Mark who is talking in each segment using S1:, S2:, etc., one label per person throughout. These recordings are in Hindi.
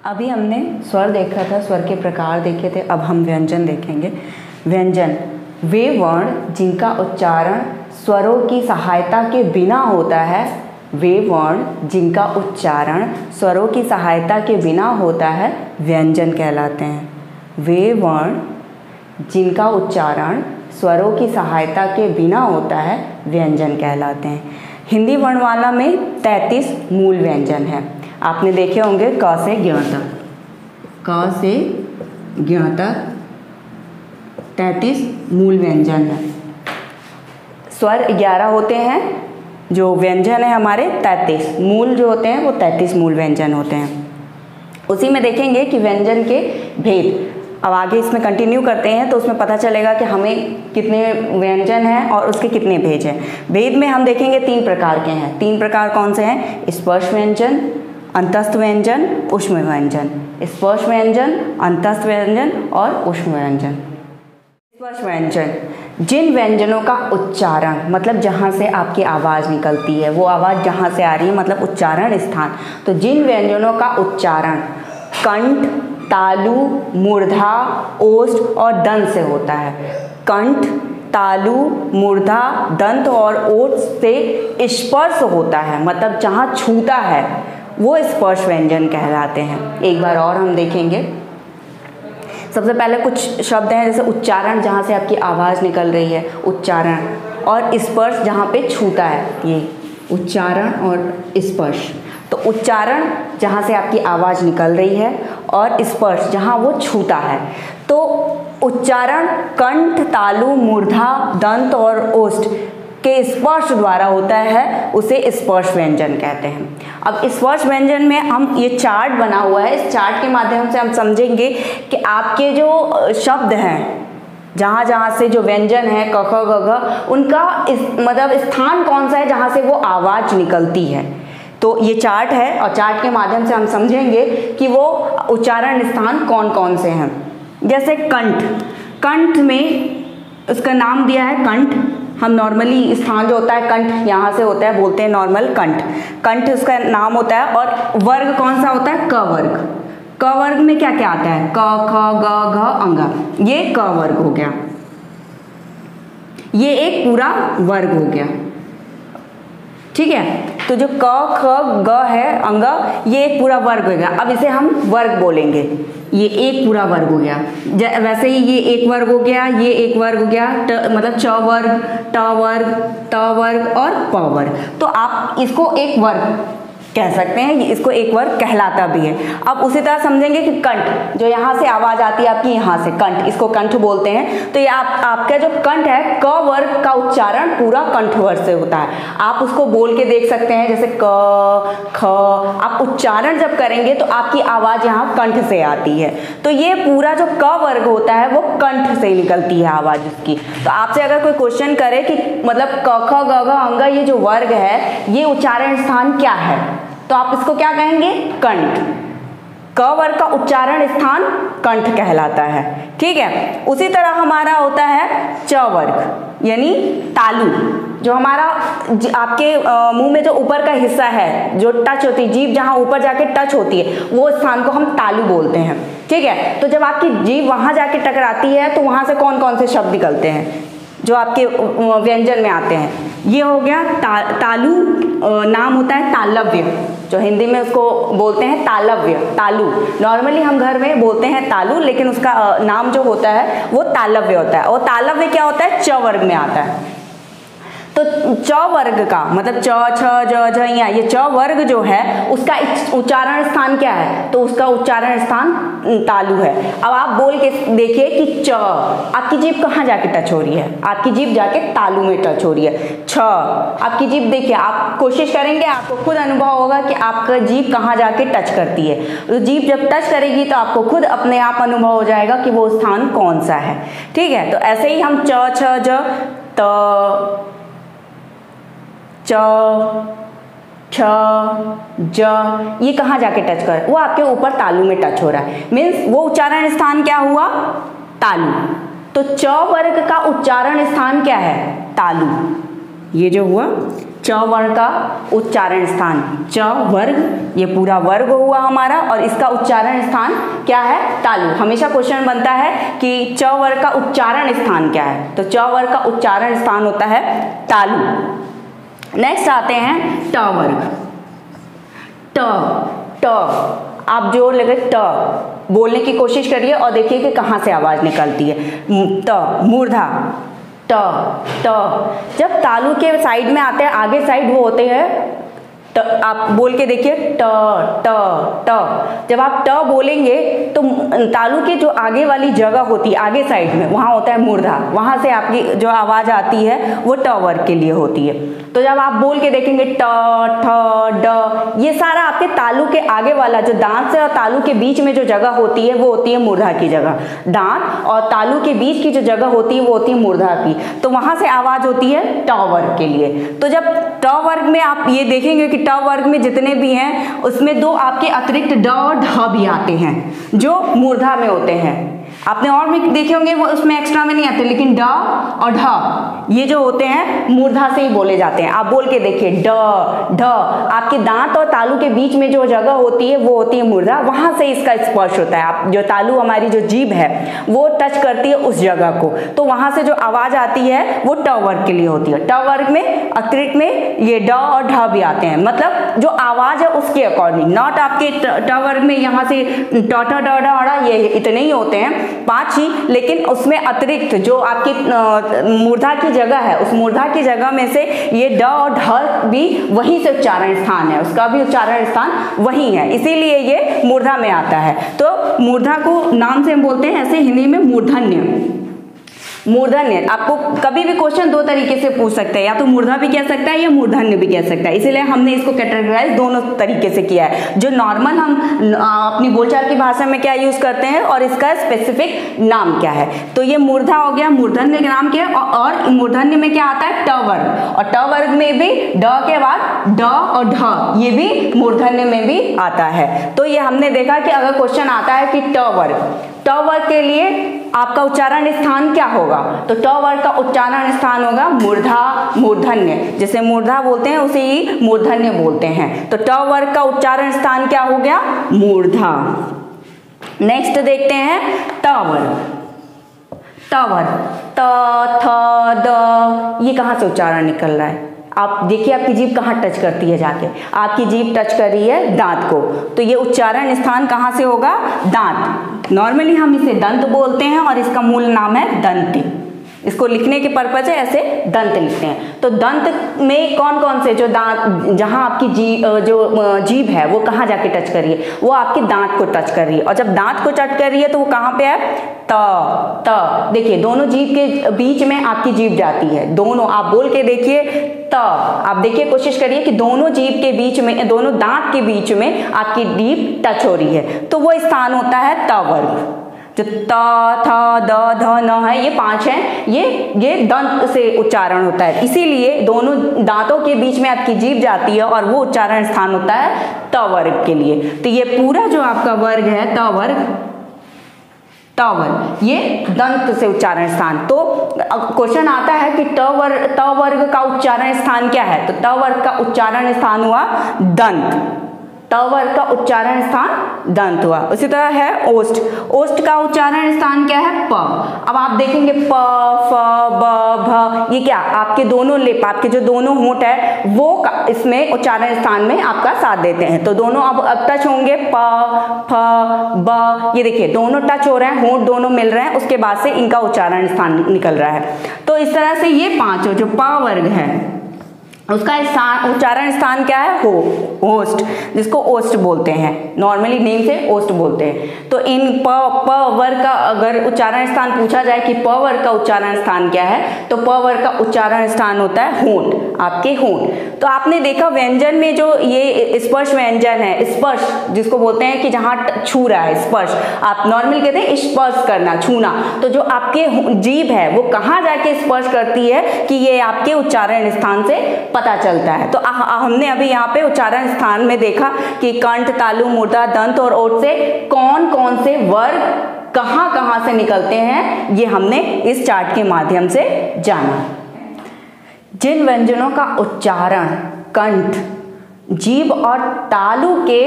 S1: अभी हमने स्वर देखा था, स्वर के प्रकार देखे थे। अब हम व्यंजन देखेंगे। व्यंजन वे वर्ण जिनका उच्चारण स्वरों की सहायता के बिना होता है। वे वर्ण जिनका उच्चारण स्वरों की सहायता के बिना होता है व्यंजन कहलाते हैं। वे वर्ण जिनका उच्चारण स्वरों की सहायता के बिना होता है व्यंजन कहलाते हैं। हिंदी वर्णमाला में 33 मूल व्यंजन हैं। आपने देखे होंगे क से ज्ञ तक, क से ज्ञ तक 33 मूल व्यंजन हैं। स्वर 11 होते हैं, जो व्यंजन है हमारे 33, मूल जो होते हैं वो 33 मूल व्यंजन होते हैं। उसी में देखेंगे कि व्यंजन के भेद। अब आगे इसमें कंटिन्यू करते हैं तो उसमें पता चलेगा कि हमें कितने व्यंजन हैं और उसके कितने भेद हैं। भेद में हम देखेंगे 3 प्रकार के हैं। 3 प्रकार कौन से हैं? स्पर्श व्यंजन, अंतस्थ व्यंजन, ऊष्म व्यंजन। स्पर्श व्यंजन, अंतस्थ व्यंजन और ऊष्म व्यंजन। स्पर्श व्यंजन जिन व्यंजनों का उच्चारण मतलब जहाँ से आपकी आवाज़ निकलती है, वो आवाज़ जहाँ से आ रही है मतलब उच्चारण स्थान। तो जिन व्यंजनों का उच्चारण कंठ, तालु, मूर्धा, ओष्ठ और दंत से होता है। कंठ, तालु, मूर्धा, दंत और ओष्ठ से स्पर्श होता है, मतलब जहाँ छूता है वो स्पर्श व्यंजन कहलाते हैं। एक बार और हम देखेंगे। सबसे पहले कुछ शब्द हैं जैसे उच्चारण, जहाँ से आपकी आवाज़ निकल रही है उच्चारण, और स्पर्श जहाँ पे छूता है, ये उच्चारण और स्पर्श। तो उच्चारण जहाँ से आपकी आवाज़ निकल रही है और स्पर्श जहाँ वो छूता है। तो उच्चारण कंठ, तालु, मूर्धा, दंत और ओष्ठ के स्पर्श द्वारा होता है, उसे स्पर्श व्यंजन कहते हैं। अब स्पर्श व्यंजन में हम ये चार्ट बना हुआ है, इस चार्ट के माध्यम से हम समझेंगे कि आपके जो शब्द हैं, जहाँ जहाँ से जो व्यंजन है क ख ग घ, उनका मतलब स्थान कौन सा है जहाँ से वो आवाज़ निकलती है। तो ये चार्ट है और चार्ट के माध्यम से हम समझेंगे कि वो उच्चारण स्थान कौन कौन से हैं। जैसे कंठ, कंठ में उसका नाम दिया है कंठ। हम नॉर्मली स्थान जो होता है कंठ यहाँ से होता है, बोलते हैं नॉर्मल कंठ। कंठ उसका नाम होता है। और वर्ग कौन सा होता है? क वर्ग। क वर्ग में क्या क्या आता है? क, ख, ग, घ, अंग। ये क वर्ग हो गया, ये एक पूरा वर्ग हो गया। ठीक है, तो जो क, ख, ग है अंग, ये एक पूरा वर्ग हो गया। अब इसे हम वर्ग बोलेंगे, ये एक पूरा वर्ग हो गया। वैसे ही ये एक वर्ग हो गया, ये एक वर्ग हो गया, मतलब च वर्ग, ट वर्ग, त वर्ग और प वर्ग। तो आप इसको एक वर्ग कह सकते हैं, इसको एक वर्ग कहलाता भी है। अब उसी तरह समझेंगे कि कंठ, जो यहाँ से आवाज़ आती है आपकी यहाँ से, कंठ, इसको कंठ बोलते हैं। तो ये आपका जो कंठ है, क वर्ग का उच्चारण पूरा कंठ वर्ग से होता है। आप उसको बोल के देख सकते हैं, जैसे क, ख। आप उच्चारण जब करेंगे तो आपकी आवाज़ यहाँ कंठ से आती है। तो ये पूरा जो क वर्ग होता है वो कंठ से निकलती है आवाज़ उसकी। तो आपसे अगर कोई क्वेश्चन करे कि मतलब क, ख, ग, घ, अंग, ये जो वर्ग है ये उच्चारण स्थान क्या है, तो आप इसको क्या कहेंगे? कंठ। क वर्ग का उच्चारण स्थान कंठ कहलाता है। ठीक है, उसी तरह हमारा होता है च वर्ग यानी तालु। जो हमारा आपके मुंह में जो ऊपर का हिस्सा है, जो टच होती है, जीभ जहाँ ऊपर जाके टच होती है, वो स्थान को हम तालु बोलते हैं। ठीक है, तो जब आपकी जीभ वहाँ जाके टकराती है तो वहाँ से कौन कौन से शब्द निकलते हैं जो आपके व्यंजन में आते हैं? ये हो गया तालु। नाम होता है तालव्य, जो हिंदी में उसको बोलते हैं तालव्य, तालु। नॉर्मली हम घर में बोलते हैं तालु, लेकिन उसका नाम जो होता है वो तालव्य होता है। और तालव्य क्या होता है? च वर्ग में आता है। तो च वर्ग का मतलब च, छ, ज, झ, या, ये च वर्ग जो है उसका उच्चारण स्थान क्या है? तो उसका उच्चारण स्थान तालु है। अब आप बोल के देखिए कि च, आपकी जीभ कहाँ जाके टच हो रही है? आपकी जीभ जाके तालु में टच हो रही है। छ, आपकी जीभ देखिए, आप कोशिश करेंगे, आपको खुद अनुभव होगा कि आपका जीभ कहाँ जाके टच करती है। तो जीभ जब टच करेगी तो आपको खुद अपने आप अनुभव हो जाएगा कि वो स्थान कौन सा है। ठीक है, तो ऐसे ही हम च, छ, ज, त, च, छ, ज, ये कहाँ जाके टच कर, वो आपके ऊपर तालु में टच हो रहा है। मीन्स वो उच्चारण स्थान क्या हुआ? तालु। तो च वर्ग का उच्चारण स्थान क्या है? तालु। ये जो हुआ च वर्ण का उच्चारण स्थान, च वर्ग, ये पूरा वर्ग हुआ हमारा, और इसका उच्चारण स्थान क्या है? तालु। हमेशा क्वेश्चन बनता है कि च वर्ग का उच्चारण स्थान क्या है, तो च वर्ग का उच्चारण स्थान होता है तालु। नेक्स्ट आते हैं ट वर्ग। ट आप जोर लगे ट बोलने की कोशिश करिए और देखिए कि कहाँ से आवाज निकलती है। त मूर्धा, ट जब तालु के साइड में आते हैं, आगे साइड वो होते हैं आप बोल के देखिए ट ट। जब आप ट बोलेंगे तो तालु के जो आगे वाली जगह होती है, आगे साइड में, वहाँ होता है मूर्धा, वहाँ से आपकी जो आवाज आती है वो ट वर्ग के लिए होती है। तो जब आप बोल के देखेंगे ट ठ ड, ये सारा आपके तालु के आगे वाला जो दांत से और तालु के बीच में जो जगह होती है वो होती है मूर्धा की जगह। दांत और तालु के बीच की जो जगह होती है वो होती है मूर्धा की, तो वहाँ से आवाज होती है ट वर्ग के लिए। तो जब ट वर्ग में आप ये देखेंगे कि ट वर्ग में जितने भी हैं उसमें दो आपके अतिरिक्त ड और ढ भी आते हैं जो मूर्धा में होते हैं। आपने और में देखे होंगे वो उसमें एक्स्ट्रा में नहीं आते, लेकिन ड और ढ ये जो होते हैं मूर्धा से ही बोले जाते हैं। आप बोल के देखिए ड ढ, आपके दांत और तालु के बीच में जो जगह होती है वो होती है मूर्धा, वहां से इसका स्पर्श होता है। आप जो तालु हमारी जो जीभ है वो टच करती है उस जगह को, तो वहां से जो आवाज आती है वो ट वर्ग के लिए होती है। ट वर्ग में अतिरिक्त में ये ड और ढ भी आते हैं, मतलब जो आवाज है उसके अकॉर्डिंग, नॉट आपके ट वर्ग में यहाँ से ट ठ ड ढ ये इतने ही होते हैं 5 ही, लेकिन उसमें अतिरिक्त जो आपकी मूर्धा की जगह है उस मूर्धा की जगह में से ये ड और ढ भी वहीं से उच्चारण स्थान है, उसका भी उच्चारण स्थान वहीं है, इसीलिए ये मूर्धा में आता है। तो मूर्धा को नाम से हम बोलते हैं ऐसे हिंदी में मूर्धन्य। मूर्धन्य आपको कभी भी क्वेश्चन दो तरीके से पूछ सकते हैं, या तो मूर्धा भी कह सकता है या मूर्धन्य भी कह सकता है, इसीलिए हमने इसको कैटेगराइज दोनों तरीके से किया है। जो नॉर्मल हम अपनी बोलचाल की भाषा में क्या यूज करते हैं और इसका स्पेसिफिक नाम क्या है, तो ये मूर्धा हो गया, मूर्धन्य का नाम क्या है। और मूर्धन्य में क्या आता है? ट वर्ग, और ट वर्ग में भी ड के बाद ड और ढ ये भी मूर्धन्य में भी आता है। तो ये हमने देखा कि अगर क्वेश्चन आता है कि ट वर्ग के लिए आपका उच्चारण स्थान क्या होगा, तो ट वर्ग का उच्चारण स्थान होगा मूर्धा मूर्धन्य, जिसे मूर्धा बोलते हैं उसे ही मूर्धन्य बोलते हैं। तो ट वर्ग का उच्चारण स्थान क्या हो गया? मूर्धा। नेक्स्ट देखते हैं ट वर्ग। ट वर्ग त थ द, ये कहाँ से उच्चारण निकल रहा है? आप देखिए आपकी जीभ कहाँ टच करती है, जाके आपकी जीभ टच कर रही है दांत को, तो ये उच्चारण स्थान कहाँ से होगा? दांत। नॉर्मली हम इसे दंत बोलते हैं और इसका मूल नाम है दंती। इसको लिखने के पर्पज है ऐसे दंत लिखते हैं। तो दंत में कौन कौन से जो दांत, जहाँ आपकी जीभ है वो कहाँ जाके टच कर रही है? वो आपके दांत को टच कर रही है, और जब दांत को टच कर रही है तो वो कहाँ पे है? त। देखिए दोनों जीभ के बीच में आपकी जीभ जाती है, दोनों आप बोल के देखिए त। आप देखिए कोशिश करिए कि दोनों जीभ के बीच में, दोनों दांत के बीच में आपकी जीभ टच हो रही है, तो वो स्थान होता है त वर्ग। जो त थ द ध न है ये 5 हैं, ये दंत से उच्चारण होता है, इसीलिए दोनों दांतों के बीच में आपकी जीभ जाती है और वो उच्चारण स्थान होता है त वर्ग के लिए। तो ये पूरा जो आपका वर्ग है त वर्ग ये दंत से उच्चारण स्थान। तो क्वेश्चन आता है कि त वर्ग का उच्चारण स्थान क्या है, तो त वर्ग का उच्चारण स्थान हुआ दंत। त वर्ग का उच्चारण स्थान दंत हुआ। उसी तरह है ओष्ठ। ओष्ठ का उच्चारण स्थान क्या है? प। अब आप देखेंगे प फ ब भ, ये क्या आपके दोनों लिप, आपके जो दोनों होंठ है वो इसमें उच्चारण स्थान में आपका साथ देते हैं, तो दोनों अब टच होंगे प फ ब, ये देखिए दोनों टच हो रहे हैं, होंठ दोनों मिल रहे हैं, उसके बाद से इनका उच्चारण स्थान निकल रहा है। तो इस तरह से ये 5 जो प वर्ग है उसका स्थान, उच्चारण स्थान क्या है? ओष्ठ, जिसको ओष्ठ बोलते हैं, नॉर्मली नेम से ओष्ठ बोलते हैं। तो इन प वर्ग का अगर उच्चारण स्थान पूछा जाए कि प वर्ग का उच्चारण स्थान क्या है, तो प वर्ग का उच्चारण स्थान होता है होंठ, आपके होंठ। तो आपने देखा व्यंजन में जो ये स्पर्श व्यंजन है, स्पर्श जिसको बोलते हैं कि जहाँ छू रहा है, स्पर्श आप नॉर्मली कहते हैं स्पर्श करना, छूना, तो जो आपके जीभ है वो कहाँ जाके स्पर्श करती है कि ये आपके उच्चारण स्थान से पता चलता है। तो हमने अभी यहाँ पे उच्चारण स्थान में देखा कि कंठ, तालु, मूर्धा, दंत और ओठ से कौन कौन से वर्ग कहाँ कहाँ से निकलते हैं, ये हमने इस चार्ट के माध्यम से जाना। जिन व्यंजनों का उच्चारण कंठ, जीभ और तालु के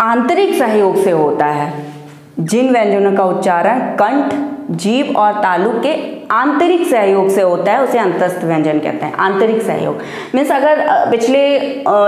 S1: आंतरिक सहयोग से होता है, जिन व्यंजनों का उच्चारण कंठ, जीभ और तालु के आंतरिक सहयोग से होता है उसे अंतस्थ व्यंजन कहते हैं। आंतरिक सहयोग मीन्स अगर पिछले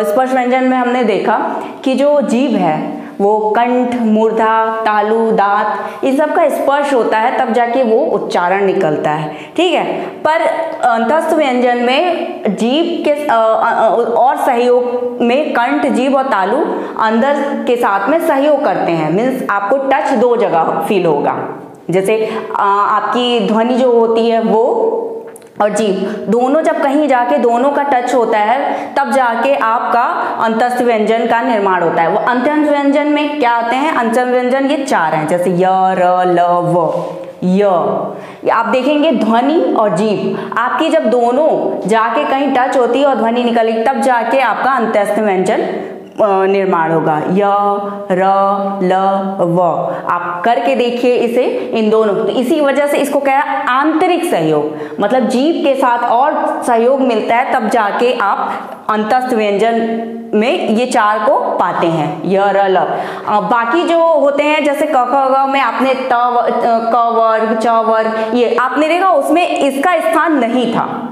S1: स्पर्श व्यंजन में हमने देखा कि जो जीभ है वो कंठ, मूर्धा, तालु, दांत इन सब का स्पर्श होता है तब जाके वो उच्चारण निकलता है, ठीक है। पर अंतस्थ व्यंजन में जीभ के और सहयोग में कंठ, जीभ और तालु अंदर के साथ में सहयोग करते हैं। मीन्स आपको टच दो जगह फील होगा, जैसे आपकी ध्वनि जो होती है वो और जीभ दोनों जब कहीं जाके दोनों का टच होता है तब जाके आपका अंतस्थ व्यंजन का निर्माण होता है। वो अंतस्थ व्यंजन में क्या आते हैं? अंतस्थ व्यंजन ये 4 हैं, जैसे य, र, ल, व। य आप देखेंगे ध्वनि और जीभ आपकी जब दोनों जाके कहीं टच होती है और ध्वनि निकलेगी तब जाके आपका अंतस्थ व्यंजन निर्माण होगा। य, र, ल, व। आप करके देखिए इसे, इन दोनों। तो इसी वजह से इसको क्या है? आंतरिक सहयोग, मतलब जीभ के साथ और सहयोग मिलता है तब जाके आप अंतस्थ व्यंजन में ये 4 को पाते हैं, य, र, ल। बाकी जो होते हैं जैसे क, ख, ग में आपने क वर्ग, च वर्ग ये आपने देखा, उसमें इसका स्थान नहीं था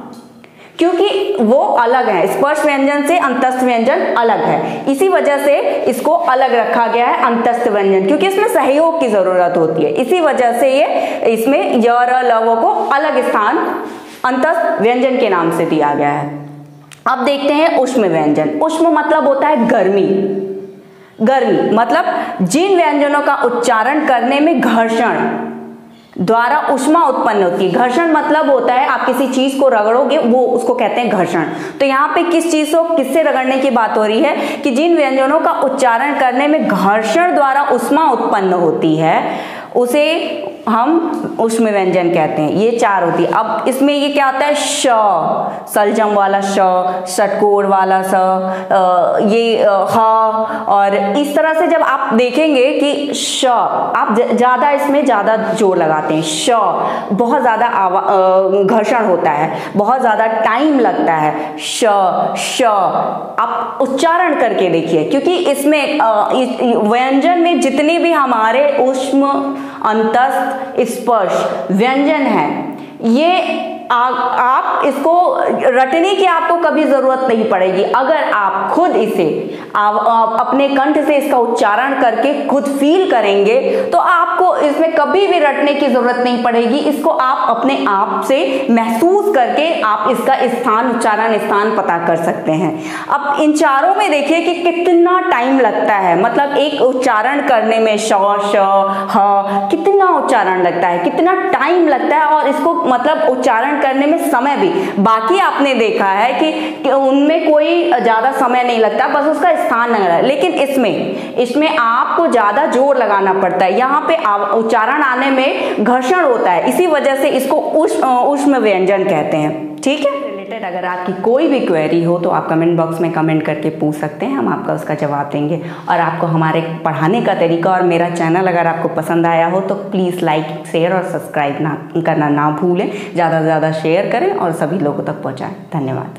S1: क्योंकि वो अलग है। स्पर्श व्यंजन से अंतस्थ व्यंजन अलग है, इसी वजह से इसको अलग रखा गया है अंतस्थ व्यंजन, क्योंकि इसमें सहयोग की जरूरत होती है। इसी वजह से ये इसमें य, र, ल, व को अलग स्थान अंतस्थ व्यंजन के नाम से दिया गया है। अब देखते हैं ऊष्म व्यंजन। ऊष्म मतलब होता है गर्मी। गर्मी मतलब जिन व्यंजनों का उच्चारण करने में घर्षण द्वारा ऊष्मा उत्पन्न होती है। घर्षण मतलब होता है आप किसी चीज को रगड़ोगे, वो उसको कहते हैं घर्षण। तो यहाँ पे किस चीज को किससे रगड़ने की बात हो रही है कि जिन व्यंजनों का उच्चारण करने में घर्षण द्वारा ऊष्मा उत्पन्न होती है उसे हम ऊष्म व्यंजन कहते हैं। ये 4 होती है। अब इसमें ये क्या आता है? श, सलजम वाला श, षटकोर वाला स, ये ह, और इस तरह से जब आप देखेंगे कि श आप ज्यादा इसमें ज्यादा जोर लगाते हैं। श बहुत ज्यादा घर्षण होता है, बहुत ज्यादा टाइम लगता है। श, श आप उच्चारण करके देखिए, क्योंकि इसमें व्यंजन में जितने भी हमारे ऊष्म, अंतस्थ, स्पर्श व्यंजन है ये आप इसको रटने की आपको कभी जरूरत नहीं पड़ेगी। अगर आप खुद इसे आप अपने कंठ से इसका उच्चारण करके खुद फील करेंगे तो आपको इसमें कभी भी रटने की जरूरत नहीं पड़ेगी। इसको आप अपने आप से महसूस करके आप इसका स्थान, उच्चारण स्थान पता कर सकते हैं। अब इन 4 में देखिए कि कितना टाइम लगता है, मतलब एक उच्चारण करने में श, श, ह कितना उच्चारण लगता है, कितना टाइम लगता है, और इसको मतलब उच्चारण करने में समय भी। बाकी आपने देखा है कि उनमें कोई ज्यादा समय नहीं लगता, बस उसका स्थान नहीं लगता, लेकिन इसमें आपको ज्यादा जोर लगाना पड़ता है। यहाँ पे उच्चारण आने में घर्षण होता है, इसी वजह से इसको ऊष्म व्यंजन कहते हैं। ठीक है। रिलेटेड अगर आपकी कोई भी क्वेरी हो तो आप कमेंट बॉक्स में कमेंट करके पूछ सकते हैं, हम आपका उसका जवाब देंगे। और आपको हमारे पढ़ाने का तरीका और मेरा चैनल अगर आपको पसंद आया हो तो प्लीज़ लाइक, शेयर और सब्सक्राइब करना ना भूलें। ज़्यादा से ज़्यादा शेयर करें और सभी लोगों तक पहुँचाएँ। धन्यवाद।